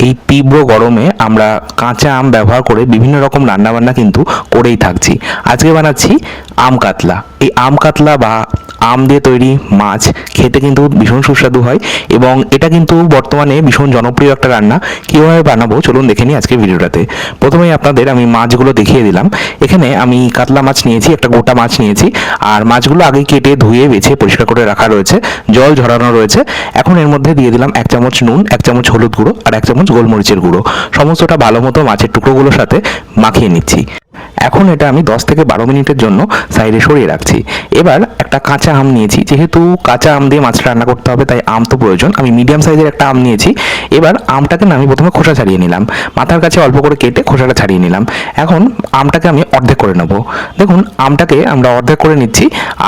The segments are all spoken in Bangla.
এই তীব্র গরমে আমরা কাঁচা আম ব্যবহার করে বিভিন্ন রকম রান্নাবান্না কিন্তু করেই থাকছি। আজকে বানাচ্ছি আম কাতলা। এই আম কাতলা বা আম দিয়ে তৈরি মাছ খেতে কিন্তু ভীষণ সুস্বাদু হয় এবং এটা কিন্তু বর্তমানে ভীষণ জনপ্রিয় একটা রান্না। কীভাবে বানাবো চলুন দেখে নিই আজকের ভিডিওটাতে। প্রথমেই আপনাদের আমি মাছগুলো দেখিয়ে দিলাম। এখানে আমি কাতলা মাছ নিয়েছি, একটা গোটা মাছ নিয়েছি, আর মাছগুলো আগে কেটে ধুয়ে বেছে পরিষ্কার করে রাখা রয়েছে, জল ঝরানো রয়েছে। এখন এর মধ্যে দিয়ে দিলাম 1 চামচ নুন, 1 চামচ হলুদ গুঁড়ো আর 1 চামচ গোলমরিচের গুঁড়ো। সমস্তটা ভালো মতো মাছের টুকরোগুলোর সাথে মাখিয়ে নিচ্ছি। এখন এটা আমি 10 থেকে 12 মিনিটের জন্য সাইডে সরিয়ে রাখছি। এবার একটা কাঁচা আম নিয়েছি, যেহেতু কাঁচা আম দিয়ে মাছটা রান্না করতে হবে তাই আম তো প্রয়োজন। আমি মিডিয়াম সাইজের একটা আম নিয়েছি। এবার আমটাকে না আমি প্রথমে খোসা ছাড়িয়ে নিলাম, মাথার কাছে অল্প করে কেটে খোসাটা ছাড়িয়ে নিলাম। এখন আমটাকে আমি অর্ধেক করে নেব। দেখুন আমটাকে আমরা অর্ধেক করে নিচ্ছি।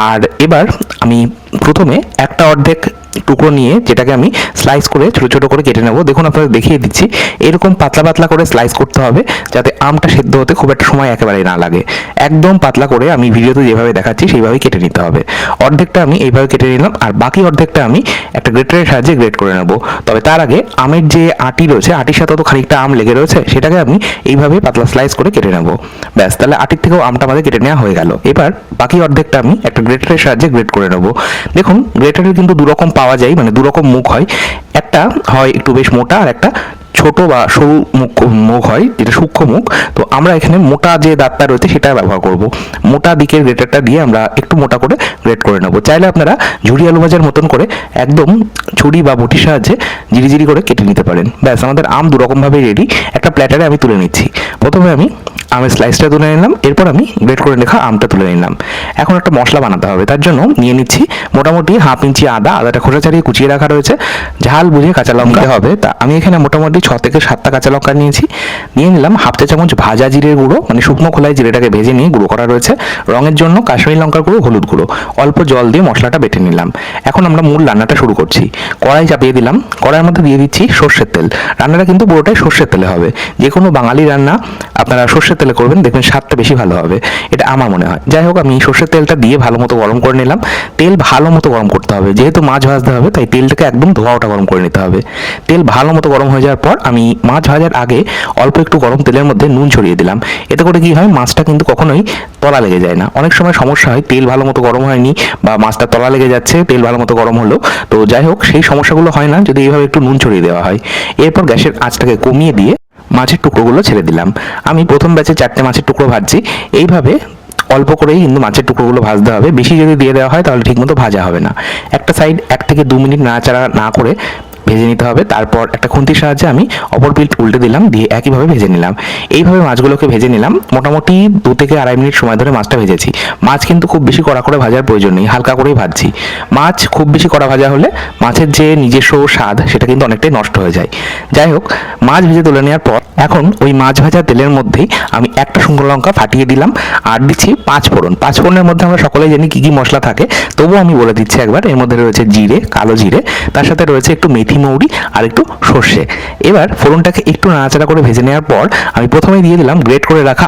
আর এবার আমি প্রথমে একটা অর্ধেক টুকরো নিয়ে যেটাকে আমি স্লাইস করে ছোটো ছোটো করে কেটে নেব। দেখুন আপনাদের দেখিয়ে দিচ্ছি, এরকম পাতলা পাতলা করে স্লাইস করতে হবে যাতে আমটা সেদ্ধ হতে খুব একটা সময় একেবারেই না লাগে। একদম পাতলা করে আমি ভিডিওতে যেভাবে দেখাচ্ছি সেইভাবেই কেটে নিতে হবে। অর্ধেকটা আমি এইভাবে কেটে নিলাম আর বাকি অর্ধেকটা আমি একটা গ্রেটারের সাহায্যে গ্রেট করে নেব। তবে তার আগে আমের যে আটি রয়েছে, আটির সাথে তো খানিকটা আম লেগে রয়েছে, সেটাকে আমি এইভাবে পাতলা স্লাইস করে কেটে নেব। ব্যাস, তাহলে আটির থেকেও আমটা আমাদের কেটে নেওয়া হয়ে গেল। এবার বাকি অর্ধেকটা আমি একটা গ্রেটারের সাহায্যে গ্রেট করে নেব। দেখুন গ্রেটারের কিন্তু দুরকম পাওয়া যায়, মানে দুরকম মুখ হয়। একটা হয় একটু বেশ মোটা আর একটা ছোট বা সরু মুখ হয়, যেটা সূক্ষ্ম মুখ। তো আমরা এখানে মোটা যে দাঁতটা রয়েছে সেটা ব্যবহার করব। মোটা দিকের গ্রেটারটা দিয়ে আমরা একটু মোটা করে গ্রেট করে নেব। চাইলে আপনারা ঝুরি আলু ভাজার মতন করে একদম ছুরি বা বটির সাহায্যে জিরি করে কেটে নিতে পারেন। ব্যাস, আমাদের আম দুরকমভাবে রেডি। একটা প্ল্যাটারে আমি তুলে নিচ্ছি। প্রথমে আমি আমের স্লাইসটা তুলে নিলাম, এরপর আমি গ্রেট করে রাখা আমটা তুলে নিলাম। এখন একটা মশলা বানাতে হবে, তার জন্য নিয়ে নিচ্ছি মোটামুটি 1/2 ইঞ্চি আদা। আদাটা খোসা ছাড়িয়ে কুচিয়ে রাখা রয়েছে। ঝাল বুঝে কাঁচা লঙ্কা হবে, তা আমি এখানে মোটামুটি 6 থেকে 7টা কাঁচা লঙ্কা নিয়েছি। নিয়ে নিলাম 1/2 চা চামচ ভাজা জিরের গুঁড়ো, মানে শুকনো খোলায় জিরেটাকে ভেজে নিয়ে গুঁড়ো করা রয়েছে। রঙের জন্য কাশ্মীরি লঙ্কার গুঁড়ো, হলুদ গুঁড়ো, অল্প জল দিয়ে মশলাটা বেটে নিলাম। এখন আমরা মূল রান্নাটা শুরু করছি। কড়াই চাপিয়ে দিলাম, কড়াইয়ের মধ্যে দিয়ে দিচ্ছি সর্ষের তেল। রান্নাটা কিন্তু পুরোটাই সর্ষের তেলে হবে। যে কোনো বাঙালি রান্না আপনারা সর্ষের তেলে করবেন, দেখবেন স্বাদটা বেশি ভালো হবে, এটা আমার মনে হয়। যাই হোক, আমি সর্ষের তেলটা দিয়ে ভালো মতো গরম করে নিলাম। তেল ভালো মতো গরম করতে হবে, যেহেতু মাছ ভাজতে হবে তাই তেলটাকে একদম ধোয়া ওঠা গরম করে নিতে হবে। তেল ভালো মতো গরম হয়ে যাওয়ার পর আমি মাছ ভাজার আগে অল্প একটু গরম তেলের মধ্যে নুন ছড়িয়ে দিলাম। এতে করে কি হয়, মাছটা কিন্তু কখনোই তলা লেগে যায় না। অনেক সময় সমস্যা হয়, তেল ভালো মতো গরম হয়নি বা মাছটা তলা লেগে যাচ্ছে তেল ভালো মতো গরম হলো। তো যাই হোক, সেই সমস্যাগুলো হয় না যদি এইভাবে একটু নুন ছড়িয়ে দেওয়া হয়। এরপর গ্যাসের আঁচটাকে কমিয়ে দিয়ে মাছের টুকরোগুলো ছেড়ে দিলাম। আমি প্রথম ব্যাচে 4টে মাছের টুকরো ভাজছি। এইভাবে অল্প করেই কিন্তু মাছের টুকরোগুলো ভাজতে হবে, বেশি যদি দিয়ে দেওয়া হয় তাহলে ঠিকমতো ভাজা হবে না। একটা সাইড 1 থেকে 2 মিনিট নাড়াচাড়া না করে ভেজে নিতে হবে। তারপর একটা খুন্তির সাহায্যে আমি অপর পিঠ উল্টে দিলাম, দিয়ে একইভাবে ভেজে নিলাম। এইভাবে মাছগুলোকে ভেজে নিলাম। মোটামুটি 2 থেকে 2.5 মিনিট সময় ধরে মাছটা ভেজেছি। মাছ কিন্তু খুব বেশি কড়া করে ভাজার প্রয়োজন নেই, হালকা করেই ভাজছি। মাছ খুব বেশি কড়া ভাজা হলে মাছের যে নিজস্ব স্বাদ সেটা কিন্তু অনেকটাই নষ্ট হয়ে যায়। যাই হোক, মাছ ভেজে তুলে নেওয়ার পর এখন ওই মাছ ভাজা তেলের মধ্যেই আমি একটা শুকনো লঙ্কা ফাটিয়ে দিলাম আর দিচ্ছি 5 ফোড়ন। 5 ফোড়নের মধ্যে আমরা সকলেই জানি কী কী মশলা থাকে, তবুও আমি বলে দিচ্ছি একবার। এর মধ্যে রয়েছে জিরে, কালো জিরে, তার সাথে রয়েছে একটু মেথি মৌরি আর একটু সর্ষে। এবার ফোড়নটাকে একটু নাড়াচাড়া করে ভেজে নেওয়ার পর আমি প্রথমেই দিয়ে দিলাম গ্রেট করে রাখা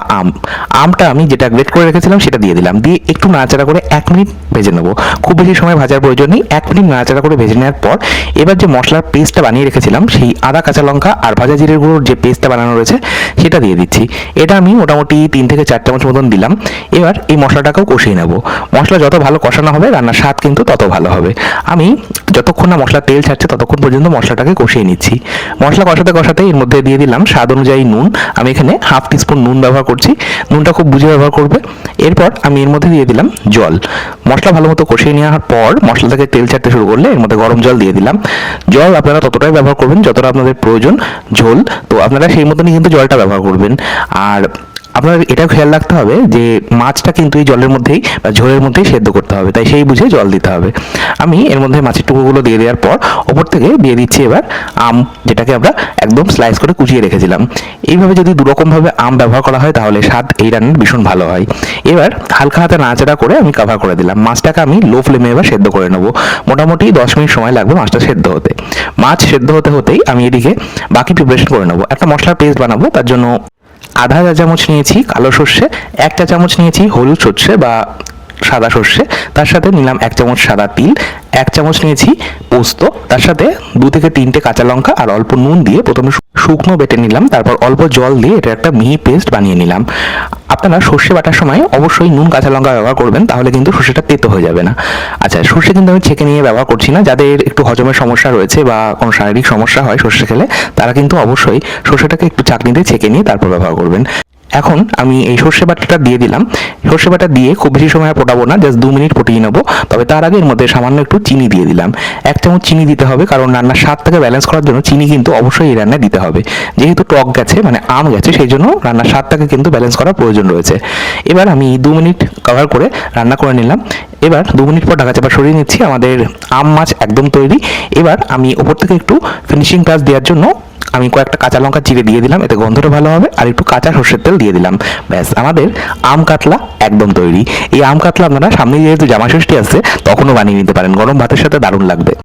আমটা আমি যেটা গ্রেট করে রেখেছিলাম সেটা দিয়ে দিলাম। দিয়ে একটু নাড়াচাড়া করে 1 মিনিট ভেজে নেবো। খুব বেশি সময় ভাজার প্রয়োজন নেই, 1 মিনিট নাড়াচাড়া করে ভেজে নেওয়ার পর এবার যে মশলার পেস্টটা বানিয়ে রেখেছিলাম, সেই আদা, কাঁচা লঙ্কা আর ভাজা জিরের গুঁড়োর যে পেস্টটা বানানো রয়েছে সেটা দিয়ে দিচ্ছি। এটা আমি মোটামুটি 3 থেকে 4 চামচ মতন দিলাম। এবার এই মশলাটাকেও কষিয়ে নেব। মশলা যত ভালো কষানো হবে রান্নার স্বাদ কিন্তু তত ভালো হবে। আমি যতক্ষণ না মশলা তেল ছাড়ছে ততক্ষণ পর্যন্ত মশলাটাকে কষিয়ে নিচ্ছি। মশলা কষাতে কষাতে এর মধ্যে দিয়ে দিলাম স্বাদ অনুযায়ী নুন। আমি এখানে 1/2 টিস্পুন নুন ব্যবহার করছি। নুনটা খুব বুঝে ব্যবহার করবে। এরপর আমি এর মধ্যে দিয়ে দিলাম জল। মশলা ভালো মতো কষিয়ে নেওয়ার পর মশলা থেকে তেল ছাড়তে শুরু করলে এর মধ্যে গরম জল দিয়ে দিলাম। জল আপনারা ততটাই ব্যবহার করবেন যতটা আপনাদের প্রয়োজন ঝোল, তো আপনারা সেই মতনই কিন্তু জলটা ব্যবহার করবেন। আর আপনার এটাও খেয়াল রাখতে হবে যে মাছটা কিন্তু এই জলের মধ্যেই বা ঝোলের মধ্যেই সেদ্ধ করতে হবে, তাই সেই বুঝে জল দিতে হবে। আমি এর মধ্যে মাছের টুকরোগুলো দিয়ে দেওয়ার পর ওপর থেকে দিয়ে দিচ্ছি এবার আম, যেটাকে আমরা একদম স্লাইস করে কুচিয়ে রেখেছিলাম। এইভাবে যদি দুরকমভাবে আম ব্যবহার করা হয় তাহলে স্বাদ এই রান্নার ভীষণ ভালো হয়। এবার হালকা হাতে নাড়াচাড়া করে আমি কভার করে দিলাম। মাছটাকে আমি লো ফ্লেমে এবার সেদ্ধ করে নেবো। মোটামুটি 10 মিনিট সময় লাগবে মাছটা সেদ্ধ হতে। মাছ সেদ্ধ হতেই আমি এদিকে বাকি প্রিপারেশন করে নেবো। একটা মশলার পেস্ট বানাবো, তার জন্য আধা চা চামচ নিয়েছি কালো সর্ষে, 1 চা চামচ নিয়েছি হলুদ সর্ষে বা সাদা সর্ষে, তার সাথে নিলাম 1 চামচ সাদা তিল, 1 চামচ নিয়েছি পোস্ত, তার সাথে 2 থেকে 3টে কাঁচা লঙ্কা আর অল্প নুন দিয়ে প্রথমে শুকনো বেটে নিলাম, তারপর অল্প জল দিয়ে এটা একটা মিহি পেস্ট বানিয়ে নিলাম। আপনারা সর্ষে বাটার সময় অবশ্যই নুন কাঁচা লঙ্কা ব্যবহার করবেন, তাহলে কিন্তু সর্ষেটা তেতো হয়ে যাবে না। আচ্ছা, সর্ষে কিন্তু আমি ছেঁকে নিয়ে ব্যবহার করছি না। যাদের একটু হজমের সমস্যা রয়েছে বা কোনো শারীরিক সমস্যা হয় সর্ষে খেলে, তারা কিন্তু অবশ্যই সর্ষেটাকে একটু চাকনিতে ছেঁকে নিয়ে তারপর ব্যবহার করবেন। এখন আমি এই সর্ষে বাটাটা দিয়ে দিলাম। সর্ষে বাটা দিয়ে খুব বেশি সময় আর ফোটাবো না, জাস্ট 2 মিনিট ফুটিয়ে নেবো। তবে তার আগে এর মধ্যে সামান্য একটু চিনি দিয়ে দিলাম। 1 চামচ চিনি দিতে হবে, কারণ রান্নার স্বাদটাকে ব্যালেন্স করার জন্য চিনি কিন্তু অবশ্যই এই রান্নায় দিতে হবে। যেহেতু টক গেছে মানে আম গেছে, সেই জন্য রান্নার স্বাদটাকে কিন্তু ব্যালেন্স করার প্রয়োজন রয়েছে। এবার আমি 2 মিনিট কভার করে রান্না করে নিলাম। এবার 2 মিনিট পর ঢাকা চাপা সরিয়ে নিচ্ছি। আমাদের আম মাছ একদম তৈরি। এবার আমি ওপর থেকে একটু ফিনিশিং টাচ দেওয়ার জন্য আমি কয়েকটা কাঁচা লঙ্কা চিড়ে দিয়ে দিলাম, এতে গন্ধটা ভালো হবে। আর একটু কাঁচা সর্ষের তেল দিয়ে দিলাম। ব্যাস, আমাদের আম কাতলা একদম তৈরি। এই আম কাতলা আপনারা সামনে যেহেতু জামাই ষষ্ঠী আসছে, তখনও বানিয়ে নিতে পারেন, গরম ভাতের সাথে দারুণ লাগবে।